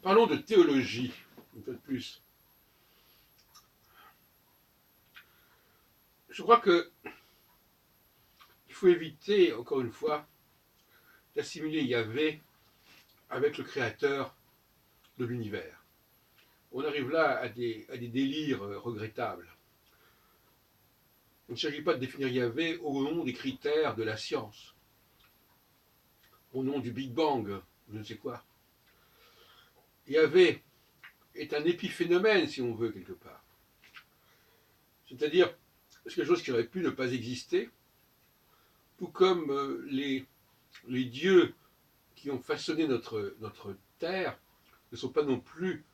Parlons de théologie, une fois de plus. Je crois qu'il faut éviter, encore une fois, d'assimiler Yahvé avec le créateur de l'univers. On arrive là à des délires regrettables. Il ne s'agit pas de définir Yahvé au nom des critères de la science, au nom du Big Bang, je ne sais quoi. Yahvé est un épiphénomène, si on veut, quelque part. C'est-à-dire, c'est quelque chose qui aurait pu ne pas exister, tout comme les dieux qui ont façonné notre terre ne sont pas non plus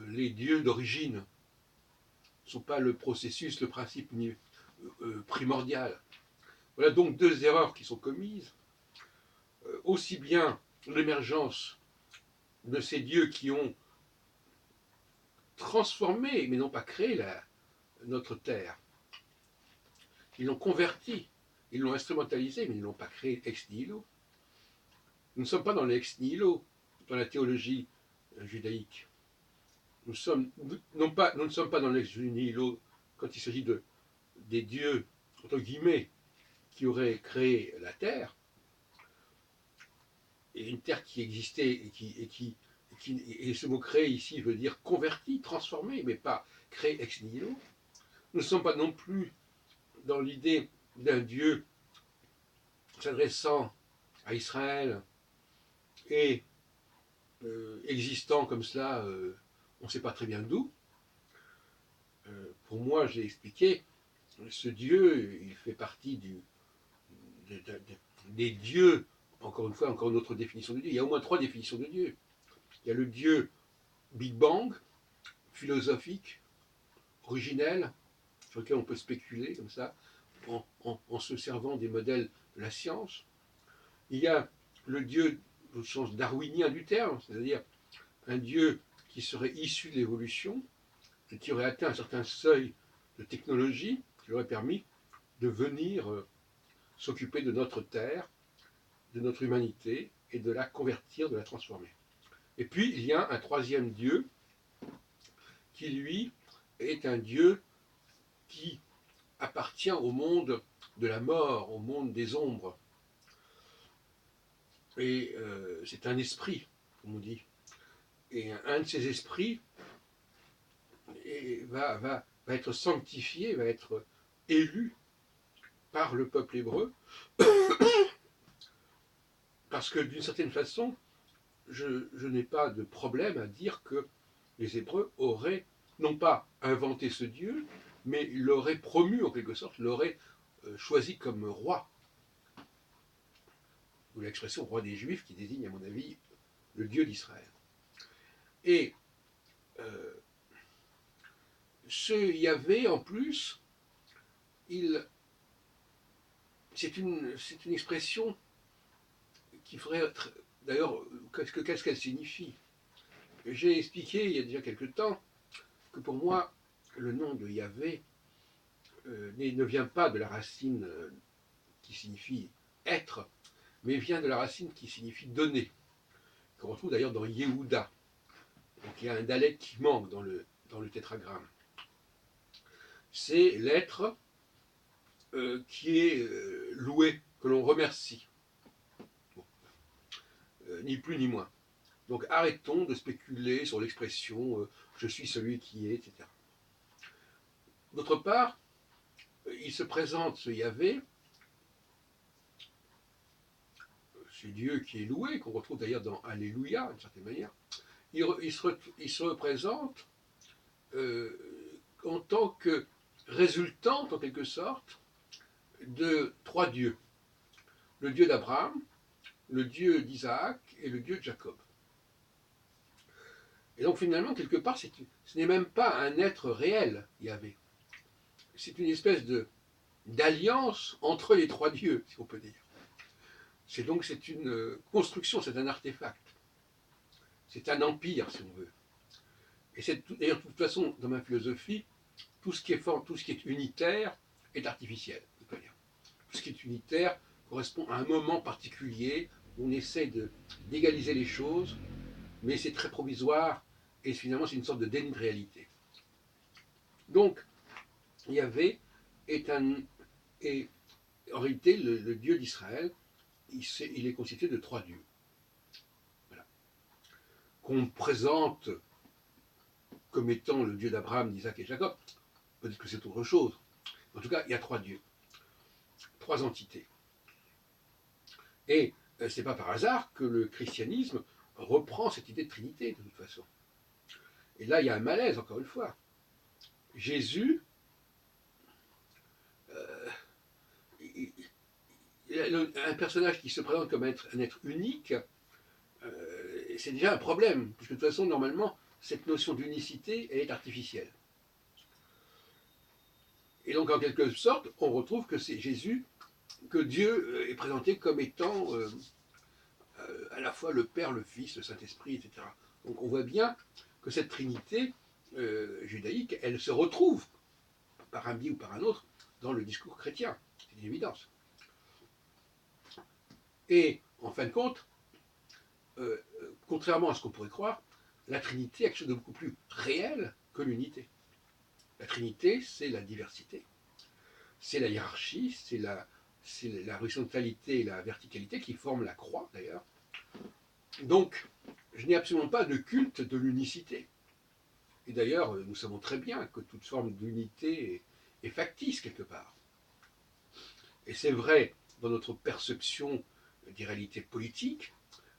les dieux d'origine, ne sont pas le processus, le principe primordial. Voilà donc deux erreurs qui sont commises. Aussi bien l'émergence de ces dieux qui ont transformé, mais non pas créé notre terre. Ils l'ont converti, ils l'ont instrumentalisé, mais ils ne l'ont pas créé ex nihilo. Nous ne sommes pas dans l'ex nihilo, dans la théologie judaïque. Nous ne sommes pas dans l'ex nihilo quand il s'agit des dieux, entre guillemets, qui auraient créé la terre, et une terre qui existait et ce mot créé ici veut dire converti, transformé, mais pas créé ex nihilo. Nous ne sommes pas non plus dans l'idée d'un Dieu s'adressant à Israël et existant comme cela, on ne sait pas très bien d'où. Pour moi, j'ai expliqué, ce Dieu, il fait partie des dieux, encore une fois, encore une autre définition de Dieu. Il y a au moins trois définitions de Dieu. Il y a le Dieu Big Bang, philosophique, originel, sur lequel on peut spéculer comme ça, en se servant des modèles de la science. Il y a le Dieu au sens darwinien du terme, c'est-à-dire un Dieu qui serait issu de l'évolution, et qui aurait atteint un certain seuil de technologie, qui aurait permis de venir s'occuper de notre terre, de notre humanité, et de la convertir, de la transformer. Et puis, il y a un troisième Dieu, qui lui est un Dieu qui appartient au monde de la mort, au monde des ombres. Et c'est un esprit, comme on dit. Et un de ces esprits va être sanctifié, va être élu par le peuple hébreu, parce que d'une certaine façon, je n'ai pas de problème à dire que les Hébreux auraient non pas inventé ce Dieu, mais l'auraient promu en quelque sorte, l'auraient choisi comme roi. Ou l'expression roi des Juifs qui désigne à mon avis le Dieu d'Israël. Et ce Yahvé en plus, c'est une expression qui ferait d'ailleurs, qu'est-ce qu'elle signifie? J'ai expliqué il y a déjà quelque temps que pour moi, le nom de Yahvé ne vient pas de la racine qui signifie être, mais vient de la racine qui signifie donner, qu'on retrouve d'ailleurs dans Yehuda. Donc il y a un dalet qui manque dans le tétragramme. C'est l'être qui est loué, que l'on remercie. Bon. Ni plus ni moins. Donc arrêtons de spéculer sur l'expression je suis celui qui est, etc. D'autre part, il se présente, ce Yahvé, ce Dieu qui est loué, qu'on retrouve d'ailleurs dans Alléluia, d'une certaine manière, il se représente en tant que résultante, en quelque sorte, de trois dieux. Le Dieu d'Abraham, le Dieu d'Isaac et le Dieu de Jacob. Et donc finalement, quelque part, ce n'est même pas un être réel, Yahvé. C'est une espèce d'alliance entre les trois dieux, si on peut dire. C'est une construction, c'est un artefact. C'est un empire, si on veut. Et d'ailleurs, de toute façon, dans ma philosophie, tout ce qui est unitaire est artificiel. Tout ce qui est unitaire correspond à un moment particulier où on essaie d'égaliser les choses, mais c'est très provisoire, et finalement c'est une sorte de déni de réalité. Donc, Yahvé est en réalité le Dieu d'Israël, il est constitué de 3 dieux. Voilà. Qu'on présente comme étant le Dieu d'Abraham, d'Isaac et de Jacob, peut-être que c'est autre chose. En tout cas, il y a 3 dieux, 3 entités. Et ce n'est pas par hasard que le christianisme reprend cette idée de Trinité, de toute façon. Et là, il y a un malaise, encore une fois. Jésus, un personnage qui se présente comme un être unique, c'est déjà un problème, puisque de toute façon, normalement, cette notion d'unicité est artificielle. Et donc, en quelque sorte, on retrouve que c'est Jésus, que Dieu est présenté comme étant à la fois le Père, le Fils, le Saint-Esprit, etc. Donc, on voit bien que cette Trinité judaïque, elle se retrouve, par un biais ou par un autre, dans le discours chrétien. C'est une évidence. Et, en fin de compte, contrairement à ce qu'on pourrait croire, la Trinité est quelque chose de beaucoup plus réel que l'unité. La Trinité, c'est la diversité. C'est la hiérarchie, c'est la horizontalité et la verticalité qui forment la croix, d'ailleurs. Donc, je n'ai absolument pas de culte de l'unicité. Et d'ailleurs, nous savons très bien que toute forme d'unité est factice, quelque part. Et c'est vrai dans notre perception des réalités politiques,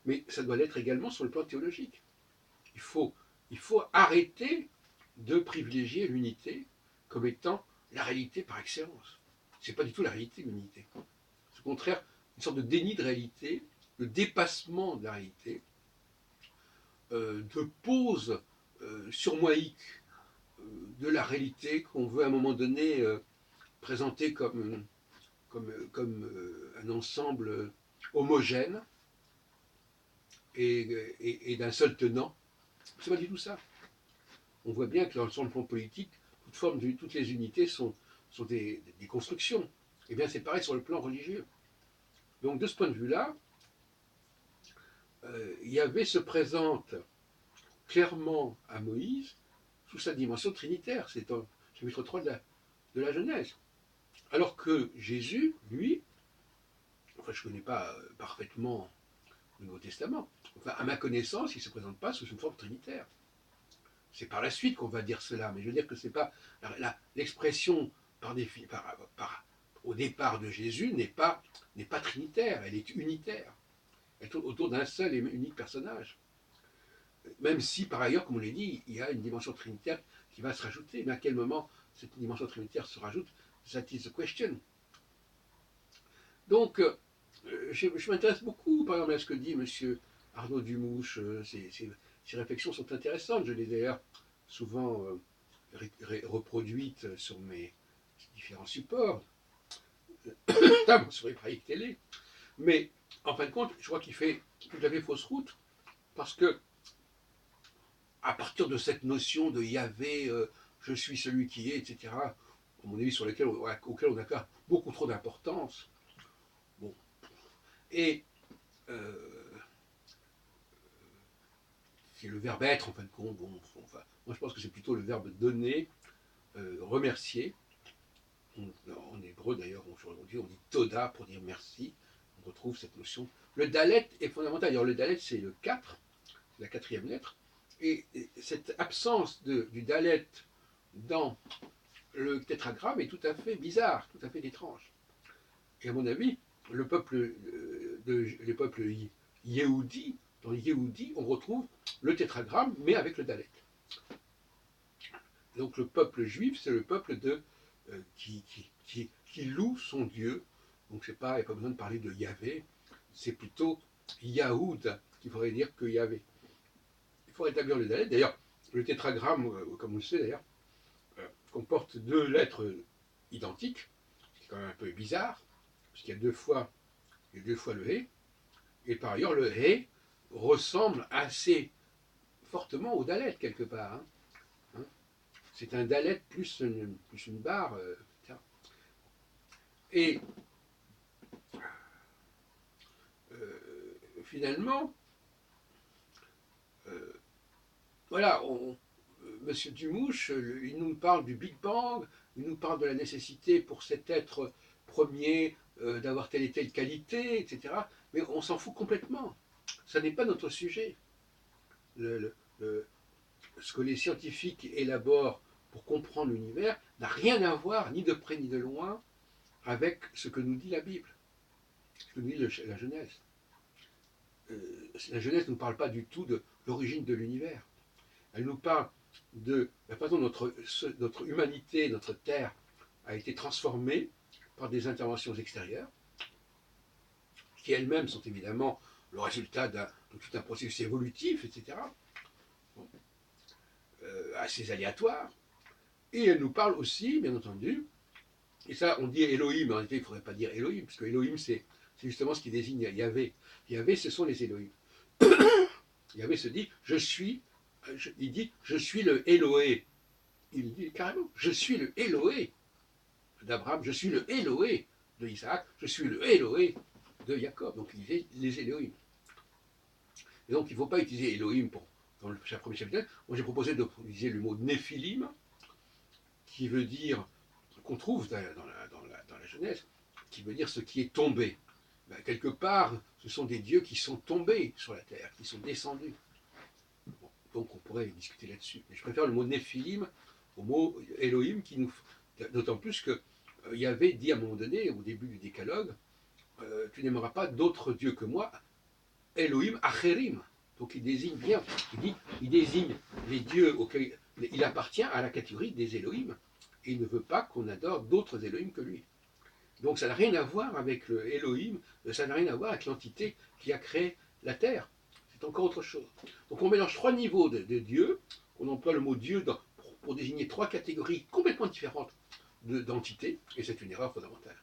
mais ça doit l'être également sur le plan théologique. Il faut arrêter de privilégier l'unité comme étant la réalité par excellence. Ce n'est pas du tout la réalité, l'unité. C'est au contraire une sorte de déni de réalité, de dépassement de la réalité, de pose surmoïque de la réalité qu'on veut à un moment donné présenter comme un ensemble homogène et d'un seul tenant. C'est pas du tout ça. On voit bien que sur le plan politique, toutes les unités sont des constructions. Et bien c'est pareil sur le plan religieux. Donc de ce point de vue-là, Yahvé se présente clairement à Moïse sous sa dimension trinitaire. C'est dans chapitre 3 de la Genèse. Alors que Jésus, lui, enfin je ne connais pas parfaitement le Nouveau Testament, enfin à ma connaissance, il ne se présente pas sous une forme trinitaire. C'est par la suite qu'on va dire cela, mais je veux dire que c'est pas l'expression au départ de Jésus n'est pas trinitaire, elle est unitaire. Elle tourne autour d'un seul et unique personnage. Même si, par ailleurs, comme on l'a dit, il y a une dimension trinitaire qui va se rajouter. Mais à quel moment cette dimension trinitaire se rajoute? That is the question. Donc, je m'intéresse beaucoup, par exemple, à ce que dit M. Arnaud Dumouche. Ces réflexions sont intéressantes. Je les ai d'ailleurs souvent reproduites sur mes différents supports, notamment sur Hébraïque Télé. Mais, en fin de compte, je crois qu'il fait tout à fait fausse route, parce que à partir de cette notion de Yahvé, je suis celui qui est, etc., à mon avis, auquel on accorde beaucoup trop d'importance. Bon. Et c'est le verbe être, en fin de compte. Bon, enfin, moi, je pense que c'est plutôt le verbe donner, remercier. En hébreu, d'ailleurs, on dit toda pour dire merci. On retrouve cette notion. Le dalet est fondamental. Alors, le dalet, c'est le 4, la 4e lettre. Et cette absence du dalet dans le tétragramme est tout à fait bizarre, tout à fait étrange. Et à mon avis, le peuple Yehudi, dans Yehudi, on retrouve le tétragramme, mais avec le dalet. Donc le peuple juif, c'est le peuple qui loue son Dieu. Donc il n'y a pas besoin de parler de Yahvé, c'est plutôt Yahoud, qui pourrait dire que Yahvé. Il faut rétablir le dalet. D'ailleurs, le tétragramme, comme vous le savez d'ailleurs, comporte 2 lettres identiques, ce qui est quand même un peu bizarre, puisqu'il y a 2 fois le Hé, et par ailleurs le Hé ressemble assez fortement au dalet quelque part. Hein. C'est un dalet plus une barre. Et finalement, voilà, Monsieur Dumouche, il nous parle du Big Bang, il nous parle de la nécessité pour cet être premier d'avoir telle et telle qualité, etc. Mais on s'en fout complètement. Ça n'est pas notre sujet. Le- le- le- ce que les scientifiques élaborent pour comprendre l'univers n'a rien à voir, ni de près ni de loin, avec ce que nous dit la Bible, ce que nous dit la Genèse. La Genèse ne nous parle pas du tout de l'origine de l'univers. Elle nous parle de la façon dont notre humanité, notre Terre a été transformée par des interventions extérieures, qui elles-mêmes sont évidemment le résultat de tout un processus évolutif, etc., bon, assez aléatoire. Et elle nous parle aussi, bien entendu, et ça on dit Elohim, mais en réalité il ne faudrait pas dire Elohim, parce que Elohim c'est justement ce qui désigne Yahvé. Yahvé ce sont les Elohim. Yahvé se dit, il dit, je suis le Elohé. Il dit carrément, je suis le Elohé d'Abraham, je suis le Elohé de Isaac, je suis le Elohé de Jacob. Donc il disait les Elohim. Et donc il ne faut pas utiliser Elohim dans le premier chapitre. Moi j'ai proposé d'utiliser le mot Néphilim, qui veut dire, qu'on trouve dans la Genèse, qui veut dire ce qui est tombé. Ben, quelque part, ce sont des dieux qui sont tombés sur la terre, qui sont descendus. Bon, donc on pourrait discuter là-dessus. Mais je préfère le mot Néphilim au mot Elohim, d'autant plus que Yahvé dit à un moment donné, au début du décalogue, tu n'aimeras pas d'autres dieux que moi, Elohim Acherim. Donc il désigne bien, il désigne les dieux auxquels il appartient à la catégorie des Elohim. Et il ne veut pas qu'on adore d'autres Elohim que lui. Donc ça n'a rien à voir avec le Elohim, ça n'a rien à voir avec l'entité qui a créé la terre. C'est encore autre chose. Donc on mélange trois niveaux de Dieu, on emploie le mot Dieu pour désigner trois catégories complètement différentes d'entités, et c'est une erreur fondamentale.